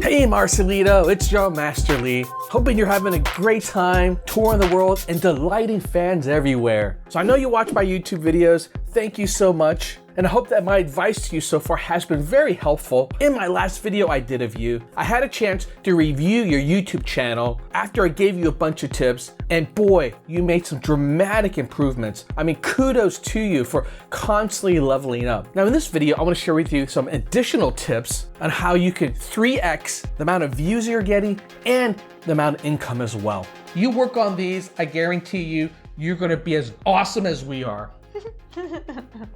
Hey Marcelito, it's Joe Master Lee. Hoping you're having a great time touring the world and delighting fans everywhere. So I know you watch my YouTube videos. Thank you so much. And I hope that my advice to you so far has been very helpful. In my last video I did of you, I had a chance to review your YouTube channel after I gave you a bunch of tips, and boy, you made some dramatic improvements. I mean, kudos to you for constantly leveling up. Now in this video, I want to share with you some additional tips on how you can 3x the amount of views you're getting and the amount of income as well. You work on these, I guarantee you, you're going to be as awesome as we are.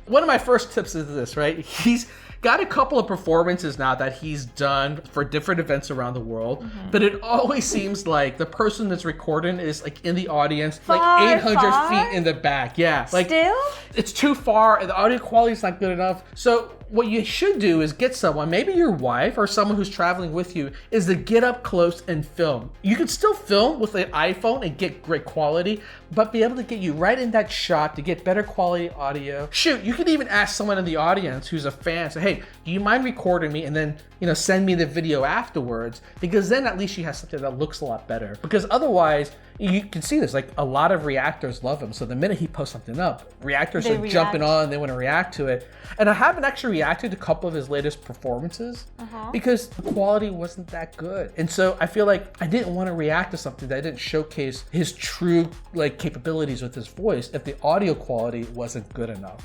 One of my first tips is this, right? He's got a couple of performances now that he's done for different events around the world, but it always seems like the person that's recording is like in the audience, like 800 feet in the back. Yeah, like still? It's too far and the audio quality is not good enough. So what you should do is get someone, maybe your wife or someone who's traveling with you, is to get up close and film. You can still film with an iPhone and get great quality, but be able to get you right in that shot to get better quality audio. Shoot, you could even ask someone in the audience who's a fan, say, hey, do you mind recording me and then, send me the video afterwards? Because then at least you have something that looks a lot better. Because otherwise, you can see this, like a lot of reactors love him. So the minute he posts something up, reactors are jumping on, they want to react to it. And I haven't actually reacted to a couple of his latest performances because the quality wasn't that good. And so I feel like I didn't want to react to something that didn't showcase his true capabilities with his voice if the audio quality wasn't good enough.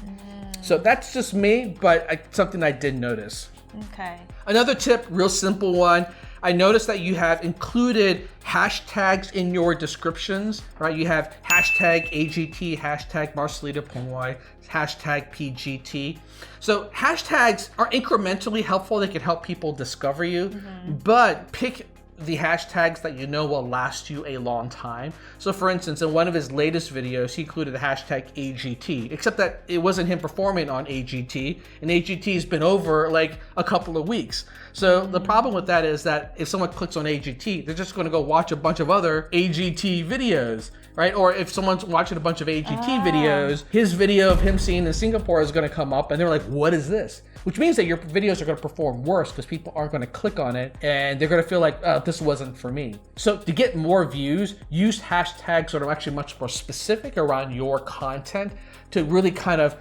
So that's just me, but something I did notice. Okay. Another tip, real simple one. I noticed that you have included hashtags in your descriptions, right? You have hashtag AGT, hashtag Marcelito Pomoy, hashtag PGT. So hashtags are incrementally helpful. They can help people discover you, but pick the hashtags that you know will last you a long time. So for instance, in one of his latest videos, he included the hashtag AGT, except that it wasn't him performing on AGT, and AGT's been over like a couple of weeks. So the problem with that is that if someone clicks on AGT, they're just gonna go watch a bunch of other AGT videos, right? Or if someone's watching a bunch of AGT videos, his video of him seeing in Singapore is gonna come up and they're like, what is this? Which means that your videos are gonna perform worse because people aren't gonna click on it and they're gonna feel like, oh, this wasn't for me. So to get more views, use hashtags that are actually much more specific around your content to really kind of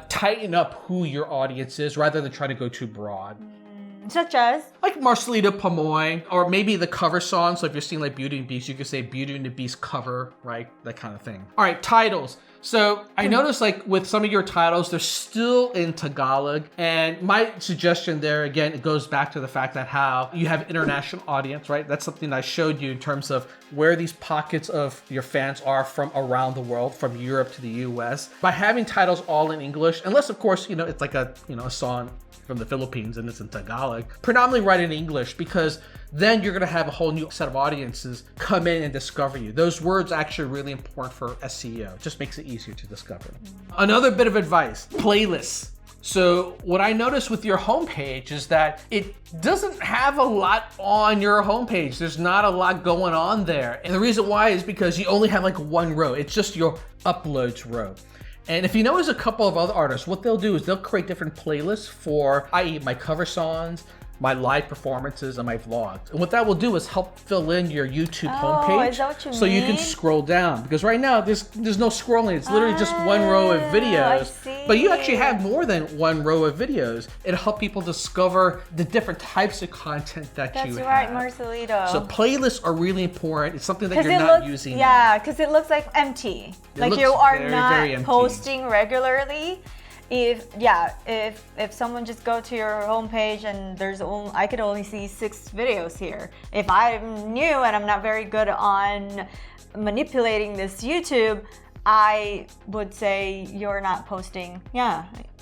tighten up who your audience is rather than try to go too broad. Such as? Like Marcelito Pomoy, or maybe the cover song. So if you're seeing like Beauty and the Beast, you could say Beauty and the Beast cover, right? That kind of thing. All right, titles. So I noticed like with some of your titles, they're still in Tagalog. And my suggestion there, again, it goes back to the fact that how you have international audience, right? That's something I showed you in terms of where these pockets of your fans are from around the world, from Europe to the US. By having titles all in English, unless of course, it's like a song from the Philippines and it's in Tagalog, predominantly write in English, because then you're gonna have a whole new set of audiences come in and discover you. Those words actually are really important for SEO. It just makes it easier to discover. Another bit of advice, playlists. So what I noticed with your homepage is that it doesn't have a lot on your homepage. There's not a lot going on there. And the reason why is because you only have like one row. It's just your uploads row. And if you notice a couple of other artists, what they'll do is they'll create different playlists for, i.e. my cover songs, my live performances, and my vlogs. And what that will do is help fill in your YouTube homepage. Is that what you so mean? You can scroll down. Because right now, there's no scrolling. It's literally just one row of videos. I see. But you actually have more than one row of videos. It'll help people discover the different types of content that you have. That's right, Marcelito. So playlists are really important. It's something that you're not using. Yeah, because it looks like empty. Like you are not posting regularly. If someone just go to your homepage and I could only see 6 videos here. If I'm new and I'm not very good on manipulating this YouTube, I would say you're not posting,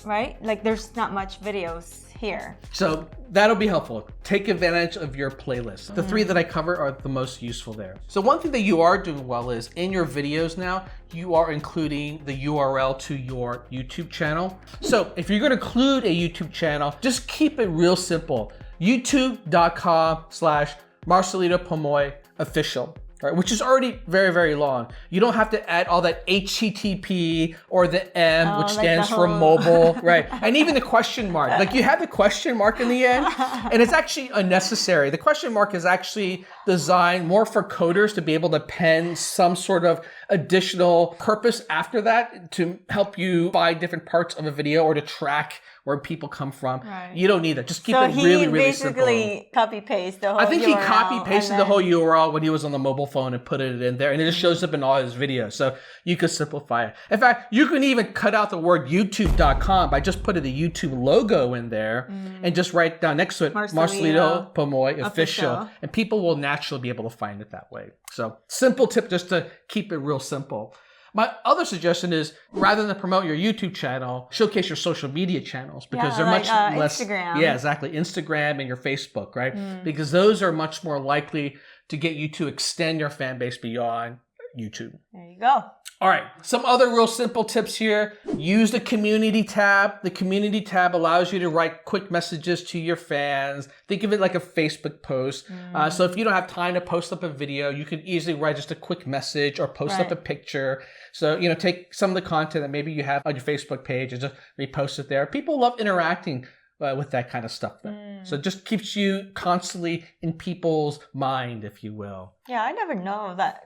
right? Like there's not much videos here. So that'll be helpful. Take advantage of your playlist. The 3 that I cover are the most useful there. So one thing that you are doing well is in your videos now, you are including the URL to your YouTube channel. So if you're going to include a YouTube channel, just keep it real simple. youtube.com/Marcelito Pomoy official. right? Which is already very, very long. You don't have to add all that HTTP or the M, which stands for mobile, right? And even the question mark. Like you have the question mark in the end, and it's actually unnecessary. The question mark is actually designed more for coders to be able to pen some sort of additional purpose after that to help you find different parts of a video or to track where people come from. Right. You don't need that. Just keep it really, really simple. So he basically copy-pasted the whole URL. I think he copy-pasted the whole URL when he was on the mobile phone and put it in there. And it just shows up in all his videos. So you could simplify it. In fact, you can even cut out the word youtube.com by just putting the YouTube logo in there and just write down next to it, Marcelito Pomoy official. And people will naturally be able to find it that way. So simple tip just to keep it real simple. My other suggestion is rather than promote your YouTube channel, showcase your social media channels because they're much less. Instagram. Yeah, exactly. Instagram and your Facebook, right? Because those are much more likely to get you to extend your fan base beyond YouTube. There you go. All right, some other real simple tips here. Use the community tab. The community tab allows you to write quick messages to your fans. Think of it like a Facebook post. So if you don't have time to post up a video, you can easily write just a quick message or post up a picture. So, you know, take some of the content that maybe you have on your Facebook page and just repost it there. People love interacting with that kind of stuff. So it just keeps you constantly in people's mind, if you will. Yeah, I never know that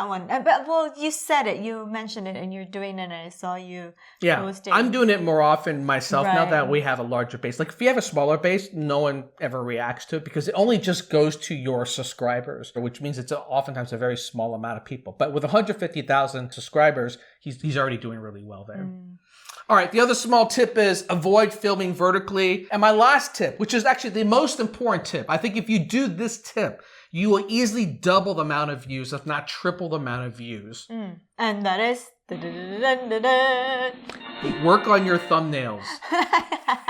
one. But well, you said it, you mentioned it, and you're doing it, and I saw you posting. I'm doing it more often myself now that we have a larger base. Like if you have a smaller base, no one ever reacts to it because it only just goes to your subscribers, which means it's oftentimes a very small amount of people. But with 150,000 subscribers, he's already doing really well there. All right, the other small tip is avoid filming vertically. And my last tip, which is actually the most important tip, I think if you do this tip, you will easily double the amount of views, if not triple the amount of views. And that is... Work on your thumbnails.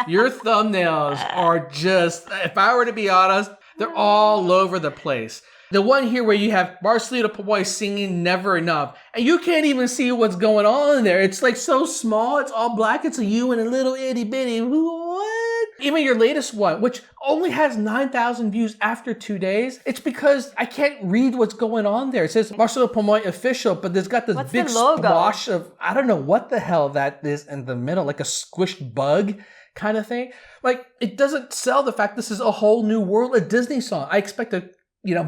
Your thumbnails are just, if I were to be honest, they're all over the place. The one here where you have Marcelito Pomoy singing Never Enough, and you can't even see what's going on there. It's like so small. It's all black. It's a you and a little itty bitty. What? Even your latest one, which only has 9,000 views after 2 days, it's because I can't read what's going on there. It says Marcelito Pomoy official, but there's got this big squash of, I don't know what the hell that is in the middle, like a squished bug kind of thing. Like, it doesn't sell the fact this is a whole new world of Disney song. I expect a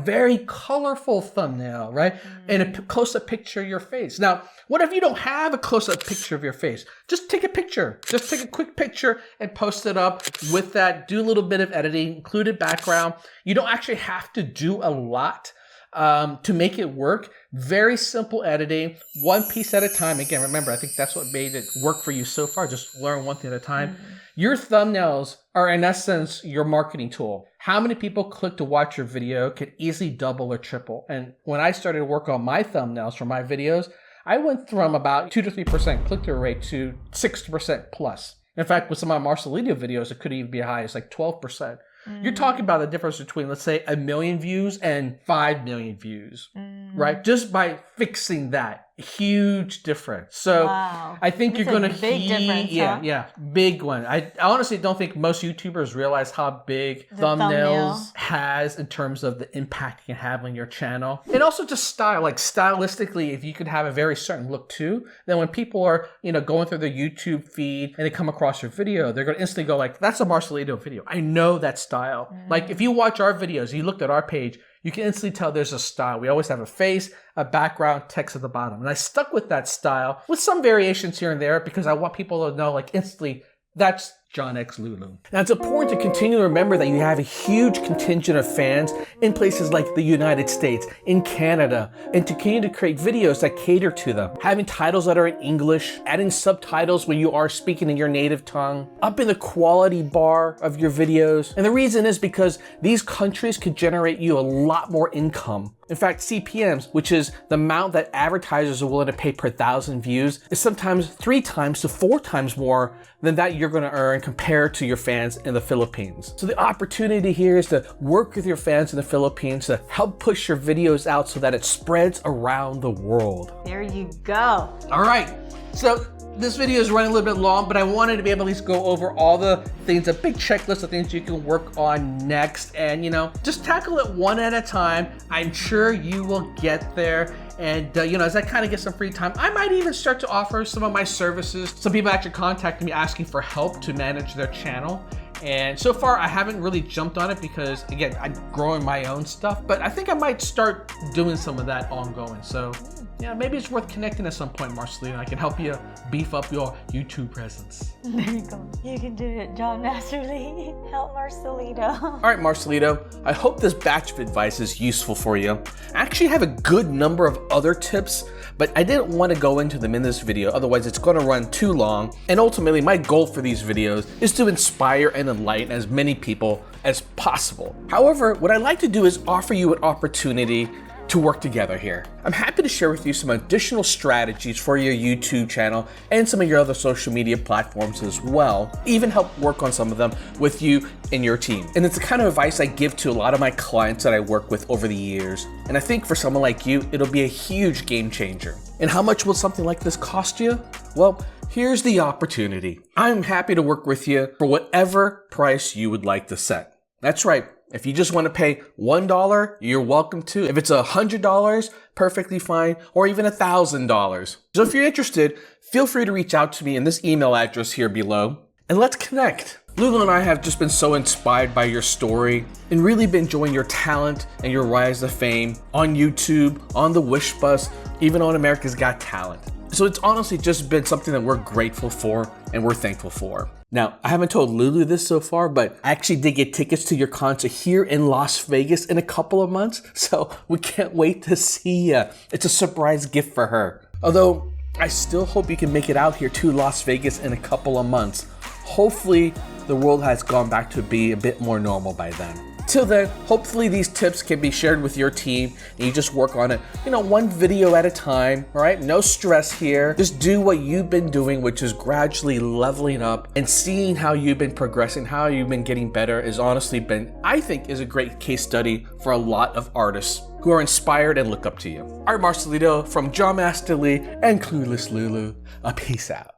very colorful thumbnail, right? And a close-up picture of your face. Now, what if you don't have a close-up picture of your face? Just take a picture. Just take a quick picture and post it up with that. Do a little bit of editing, include a background. You don't actually have to do a lot to make it work. Very simple editing, one piece at a time. Again, remember, I think that's what made it work for you so far. Just learn one thing at a time. Your thumbnails are, in essence, your marketing tool. How many people click to watch your video could easily double or triple. And when I started to work on my thumbnails for my videos, I went from about 2 to 3% click-through rate to 60% plus. In fact, with some of my Marcelito videos, it could even be as high as like 12%. You're talking about the difference between, let's say, 1 million views and 5 million views, right? Just by fixing that. Huge difference. So I think you're going to big difference, big one. I honestly don't think most YouTubers realize how big thumbnails has in terms of the impact you can have on your channel. And also just style, like stylistically, if you could have a very certain look too, then when people are, going through their YouTube feed and they come across your video, they're going to instantly go like, that's a Marcelito video. I know that style. Like if you watch our videos, you looked at our page, you can instantly tell there's a style. We always have a face, a background, text at the bottom. And I stuck with that style with some variations here and there because I want people to know like instantly that's John X Lulu. Now it's important to continue to remember that you have a huge contingent of fans in places like the United States, in Canada, and to continue to create videos that cater to them. Having titles that are in English, adding subtitles when you are speaking in your native tongue, upping the quality bar of your videos. And the reason is because these countries could generate you a lot more income. In fact, CPMs, which is the amount that advertisers are willing to pay per 1,000 views, is sometimes 3 times to 4 times more than that you're going to earn compared to your fans in the Philippines. So the opportunity here is to work with your fans in the Philippines to help push your videos out so that it spreads around the world. There you go. All right. So this video is running a little bit long, but I wanted to be able to at least go over all the things, a big checklist of things you can work on next, and just tackle it one at a time. I'm sure you will get there. And as I kind of get some free time, I might even start to offer some of my services. Some people actually contacted me asking for help to manage their channel. And so far, I haven't really jumped on it because, again, I'm growing my own stuff, but I think I might start doing some of that ongoing. So yeah, maybe it's worth connecting at some point, Marcelito. I can help you beef up your YouTube presence. There you go. You can do it, John Masterly. Help Marcelito. All right, Marcelito, I hope this batch of advice is useful for you. I actually have a good number of other tips, but I didn't want to go into them in this video, otherwise it's going to run too long. And ultimately, my goal for these videos is to inspire and enlighten as many people as possible. However, what I'd like to do is offer you an opportunity to work together here. I'm happy to share with you some additional strategies for your YouTube channel and some of your other social media platforms as well. Even help work on some of them with you and your team. And it's the kind of advice I give to a lot of my clients that I work with over the years. And I think for someone like you, it'll be a huge game changer. And how much will something like this cost you? Well, here's the opportunity. I'm happy to work with you for whatever price you would like to set. That's right. If you just want to pay $1, you're welcome to. If it's $100, perfectly fine, or even $1,000. So if you're interested, feel free to reach out to me in this email address here below, and let's connect. Lulu and I have just been so inspired by your story and really been enjoying your talent and your rise to fame on YouTube, on the Wish Bus, even on America's Got Talent. So it's honestly just been something that we're grateful for and we're thankful for. Now, I haven't told Lulu this so far, but I actually did get tickets to your concert here in Las Vegas in a couple of months, so we can't wait to see you. It's a surprise gift for her. Although, I still hope you can make it out here to Las Vegas in a couple of months. Hopefully, the world has gone back to be a bit more normal by then. Till then, hopefully these tips can be shared with your team and you just work on it, one video at a time, all right? No stress here. Just do what you've been doing, which is gradually leveling up and seeing how you've been progressing, how you've been getting better has honestly been, I think, is a great case study for a lot of artists who are inspired and look up to you. All right, Marcelito, from John Masterly and Clueless Lulu, a peace out.